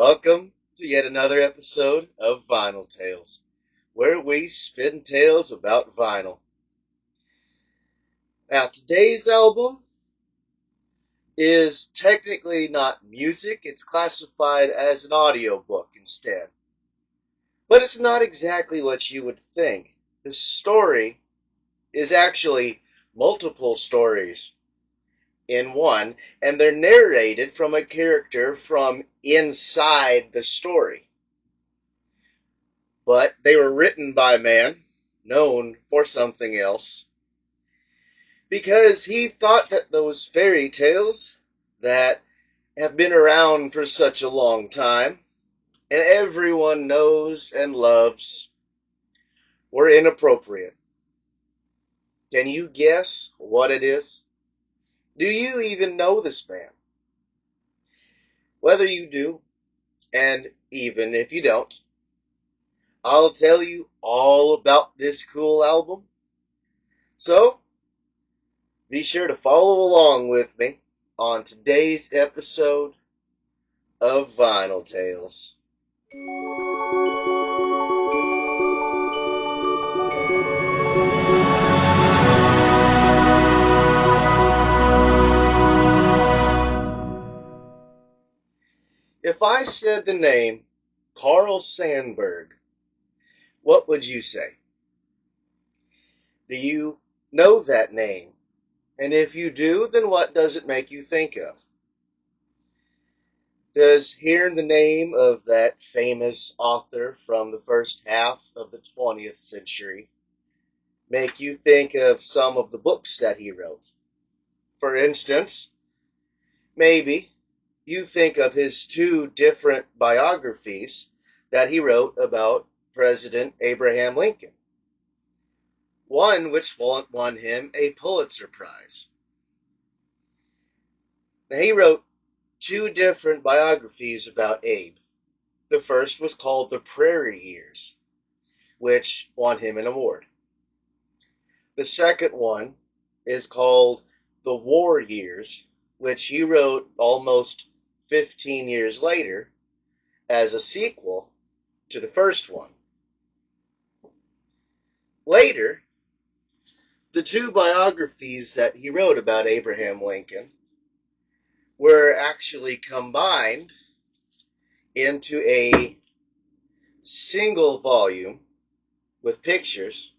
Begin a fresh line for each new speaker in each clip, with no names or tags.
Welcome to yet another episode of Vinyl Tales, where we spin tales about vinyl. Now, today's album is technically not music, it's classified as an audiobook instead. But it's not exactly what you would think. The story is actually multiple stories in one, and they're narrated from a character from inside the story. But they were written by a man known for something else, because he thought that those fairy tales that have been around for such a long time and everyone knows and loves were inappropriate. Can you guess what it is? Do you even know this man? Whether you do, and even if you don't, I'll tell you all about this cool album. So, be sure to follow along with me on today's episode of Vinyl Tales. If I said the name Carl Sandburg, what would you say? Do you know that name? And if you do, then what does it make you think of? Does hearing the name of that famous author from the first half of the 20th century make you think of some of the books that he wrote? For instance, maybe you think of his two different biographies that he wrote about President Abraham Lincoln. One which won him a Pulitzer Prize. Now, he wrote two different biographies about Abe. The first was called The Prairie Years, which won him an award. The second one is called The War Years, which he wrote almost 15 years later as a sequel to the first one. Later, the two biographies that he wrote about Abraham Lincoln were actually combined into a single volume with pictures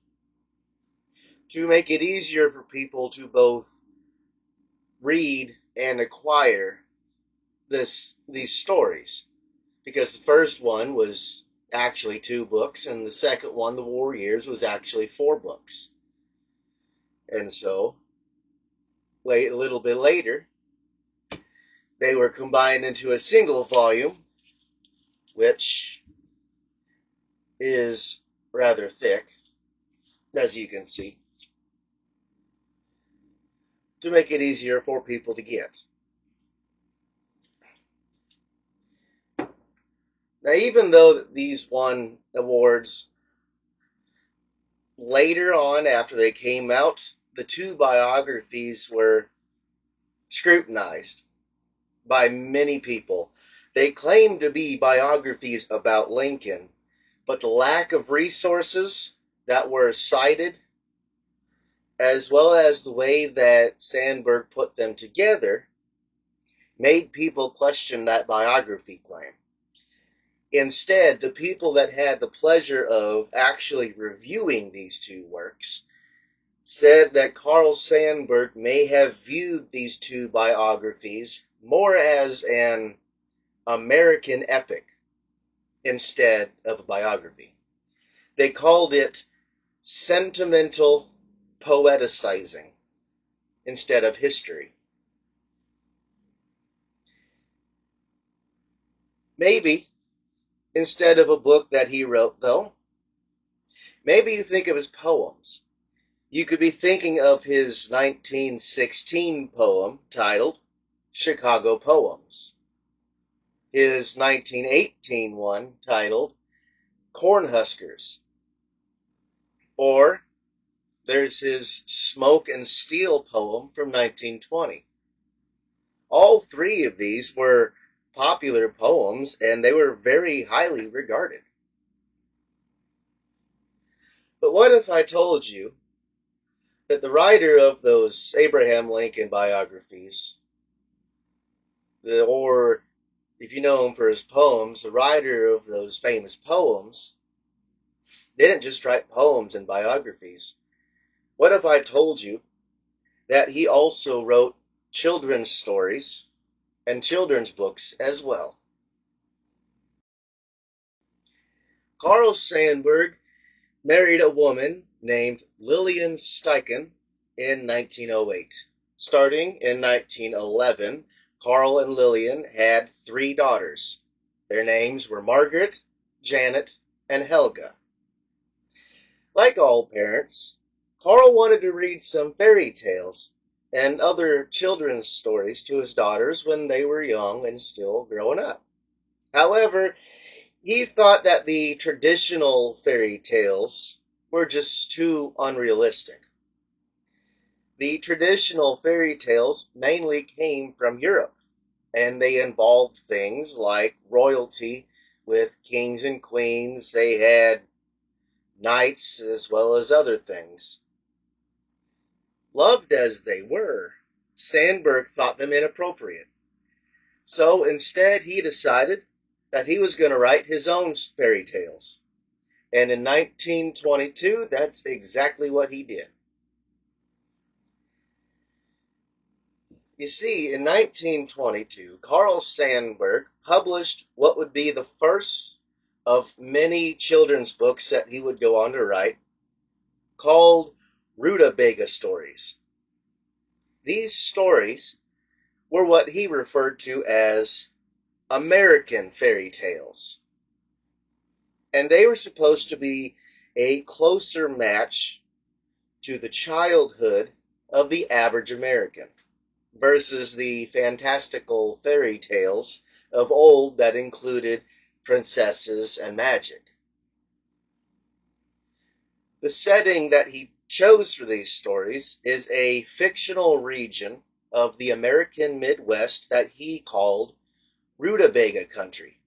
to make it easier for people to both read and acquire these stories. Because the first one was actually 2 books, and the second one, The War Years, was actually 4 books. And so, a little bit later, they were combined into a single volume, which is rather thick, as you can see, to make it easier for people to get. Now, even though these won awards later on after they came out, the two biographies were scrutinized by many people. They claimed to be biographies about Lincoln, but the lack of resources that were cited, as well as the way that Sandburg put them together, made people question that biography claim. Instead, the people that had the pleasure of actually reviewing these two works said that Carl Sandburg may have viewed these two biographies more as an American epic instead of a biography. They called it sentimental poeticizing instead of history. Maybe, instead of a book that he wrote, though, maybe you think of his poems. You could be thinking of his 1916 poem titled Chicago Poems, his 1918 one titled Cornhuskers, or there's his Smoke and Steel poem from 1920. All three of these were popular poems, and they were very highly regarded. But what if I told you that the writer of those Abraham Lincoln biographies, or if you know him for his poems, the writer of those famous poems didn't just write poems and biographies? What if I told you that he also wrote children's stories and children's books as well? Carl Sandburg married a woman named Lillian Steichen in 1908. Starting in 1911, Carl and Lillian had 3 daughters. Their names were Margaret, Janet, and Helga. Like all parents, Carl wanted to read some fairy tales and other children's stories to his daughters when they were young and still growing up. However, he thought that the traditional fairy tales were just too unrealistic. The traditional fairy tales mainly came from Europe, and they involved things like royalty with kings and queens. They had knights as well as other things. Loved as they were, Sandburg thought them inappropriate. So instead, he decided that he was going to write his own fairy tales. And in 1922, that's exactly what he did. You see, in 1922, Carl Sandburg published what would be the first of many children's books that he would go on to write, called Rutabaga Stories. These stories were what he referred to as American fairy tales. And they were supposed to be a closer match to the childhood of the average American versus the fantastical fairy tales of old that included princesses and magic. The setting that he chose for these stories is a fictional region of the American Midwest that he called Rutabaga Country.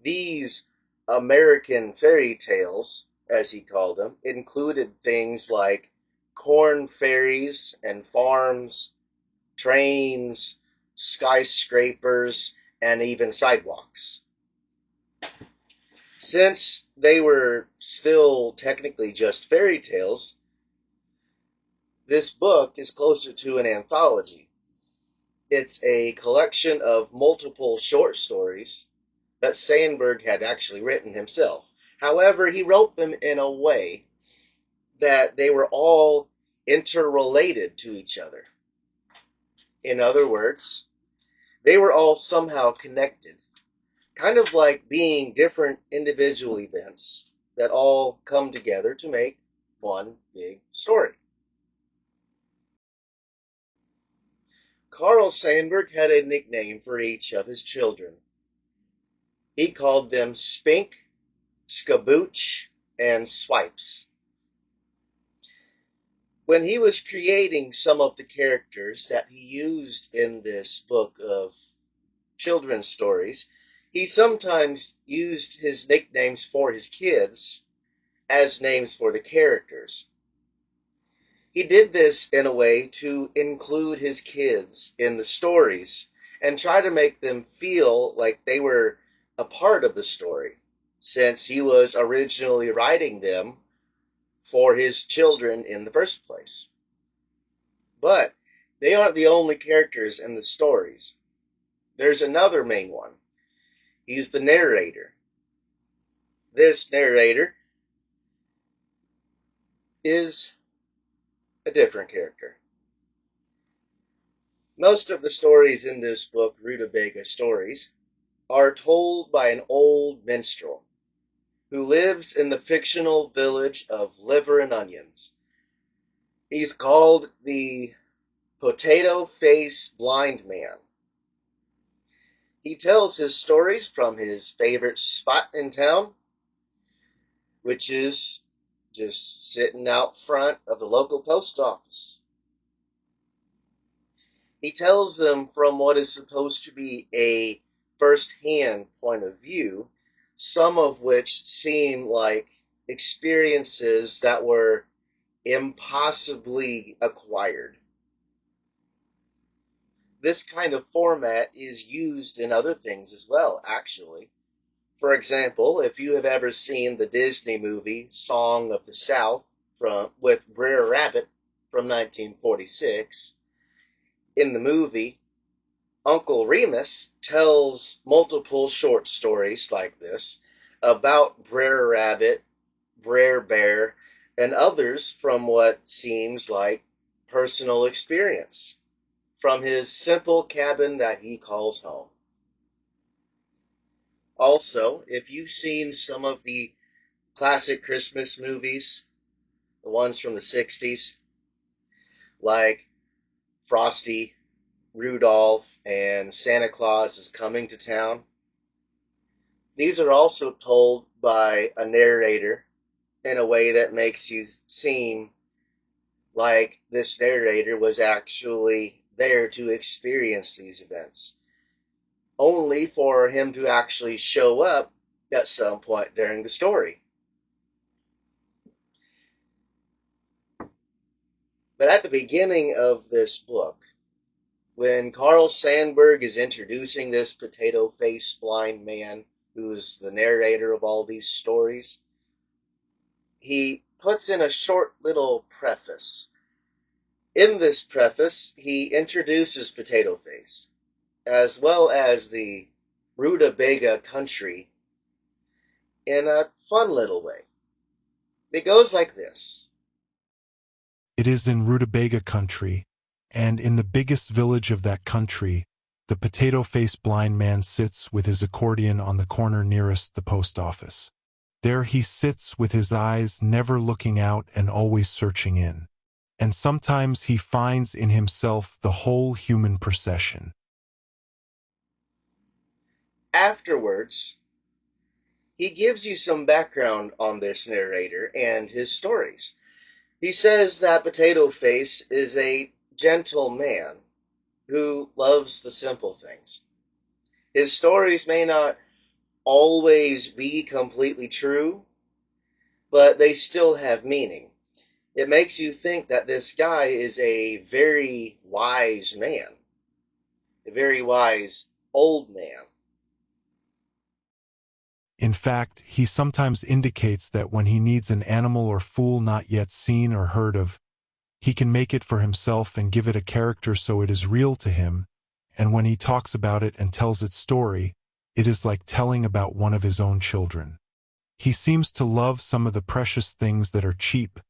These American fairy tales, as he called them, included things like corn fairies and farms, trains, skyscrapers, and even sidewalks. Since they were still technically just fairy tales, this book is closer to an anthology. It's a collection of multiple short stories that Sandburg had actually written himself. However, he wrote them in a way that they were all interrelated to each other. In other words, they were all somehow connected, kind of like being different individual events that all come together to make one big story. Carl Sandburg had a nickname for each of his children. He called them Spink, Skabooch, and Swipes. When he was creating some of the characters that he used in this book of children's stories, he sometimes used his nicknames for his kids as names for the characters. He did this in a way to include his kids in the stories and try to make them feel like they were a part of the story, since he was originally writing them for his children in the first place. But they aren't the only characters in the stories. There's another main one. He's the narrator. This narrator is a different character. Most of the stories in this book, Rutabaga Stories, are told by an old minstrel who lives in the fictional village of Liver and Onions. He's called the Potato Face Blind Man. He tells his stories from his favorite spot in town, which is just sitting out front of the local post office. He tells them from what is supposed to be a first-hand point of view, some of which seem like experiences that were impossibly acquired. This kind of format is used in other things as well, actually. For example, if you have ever seen the Disney movie Song of the South with Brer Rabbit from 1946, in the movie, Uncle Remus tells multiple short stories like this about Brer Rabbit, Brer Bear, and others from what seems like personal experience from his simple cabin that he calls home. Also, if you've seen some of the classic Christmas movies, the ones from the 60s, like Frosty, Rudolph, and Santa Claus is Coming to Town, these are also told by a narrator in a way that makes you seem like this narrator was actually there to experience these events, only for him to actually show up at some point during the story. But at the beginning of this book, when Carl Sandburg is introducing this potato-faced blind man who's the narrator of all these stories, he puts in a short little preface. In this preface, he introduces Potato Face, as well as the Rutabaga country, in a fun little way. It goes like this.
It is in Rutabaga country, and in the biggest village of that country, the potato-faced blind man sits with his accordion on the corner nearest the post office. There he sits with his eyes never looking out and always searching in. And sometimes he finds in himself the whole human procession.
Afterwards, he gives you some background on this narrator and his stories. He says that Potato Face is a gentle man who loves the simple things. His stories may not always be completely true, but they still have meaning. It makes you think that this guy is a very wise man, a very wise old man.
In fact, he sometimes indicates that when he needs an animal or fool not yet seen or heard of, he can make it for himself and give it a character so it is real to him, and when he talks about it and tells its story, it is like telling about one of his own children. He seems to love some of the precious things that are cheap,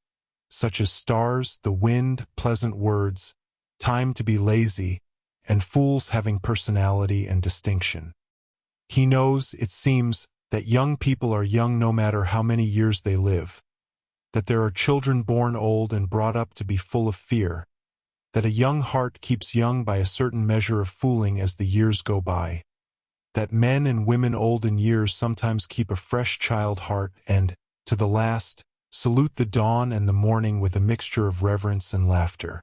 such as stars, the wind, pleasant words, time to be lazy, and fools having personality and distinction. He knows, it seems, that young people are young no matter how many years they live, that there are children born old and brought up to be full of fear, that a young heart keeps young by a certain measure of fooling as the years go by, that men and women old in years sometimes keep a fresh child heart and, to the last, salute the dawn and the morning with a mixture of reverence and laughter.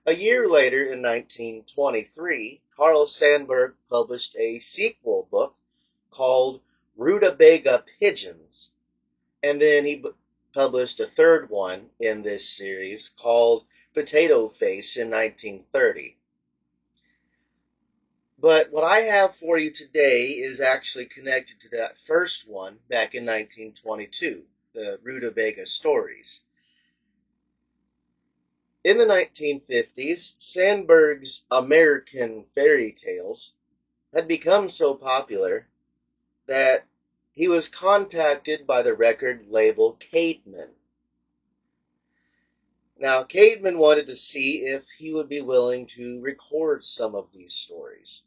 A year later, in 1923, Carl Sandburg published a sequel book called Rutabaga Pigeons, and then he published a third one in this series called Potato Face in 1930. But what I have for you today is actually connected to that first one back in 1922, the Rutabaga Stories. In the 1950s, Sandburg's American fairy tales had become so popular that he was contacted by the record label Caedmon. Now, Caedmon wanted to see if he would be willing to record some of these stories.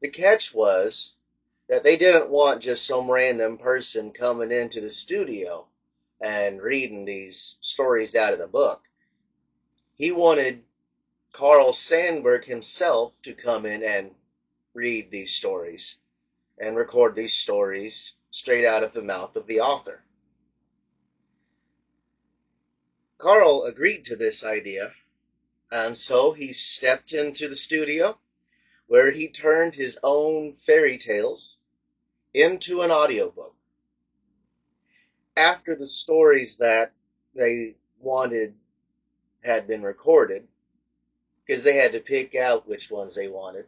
The catch was that they didn't want just some random person coming into the studio and reading these stories out of the book. He wanted Carl Sandburg himself to come in and read these stories and record these stories straight out of the mouth of the author. Carl agreed to this idea, and so he stepped into the studio where he turned his own fairy tales into an audiobook. After the stories that they wanted had been recorded, because they had to pick out which ones they wanted,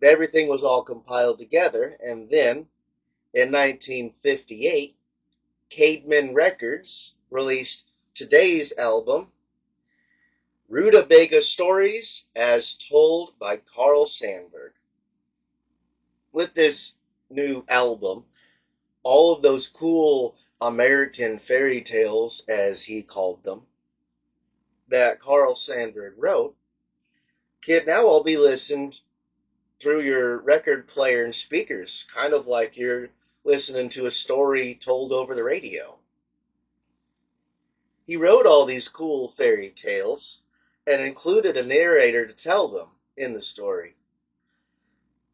everything was all compiled together, and then in 1958, Cademan Records released today's album, Rutabaga Stories as Told by Carl Sandburg. With this new album, all of those cool American fairy tales, as he called them, that Carl Sandburg wrote, can now all be listened through your record player and speakers, kind of like you're listening to a story told over the radio. He wrote all these cool fairy tales and included a narrator to tell them in the story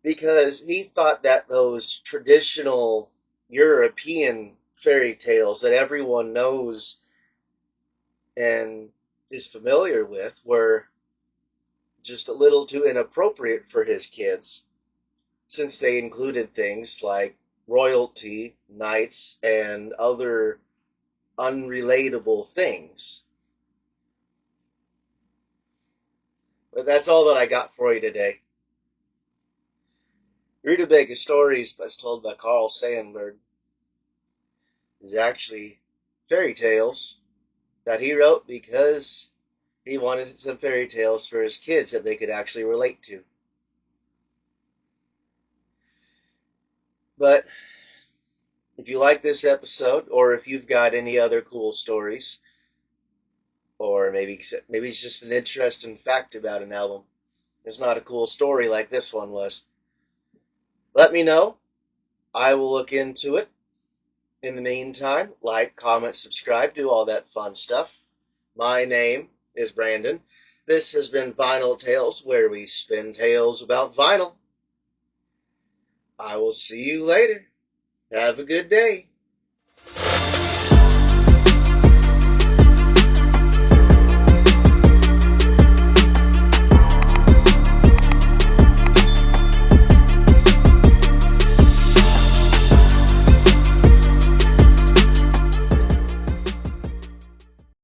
because he thought that those traditional European fairy tales that everyone knows and is familiar with were just a little too inappropriate for his kids, since they included things like royalty, knights, and other unrelatable things. But that's all that I got for you today. Rutabaga Stories, as told by Carl Sandburg, is actually fairy tales that he wrote because he wanted some fairy tales for his kids that they could actually relate to. But if you like this episode, or if you've got any other cool stories, or maybe it's just an interesting fact about an album, it's not a cool story like this one was, let me know. I will look into it. In the meantime, like, comment, subscribe, do all that fun stuff. My name is Brandon. This has been Vinyl Tales, where we spin tales about vinyl. I will see you later. Have a good day.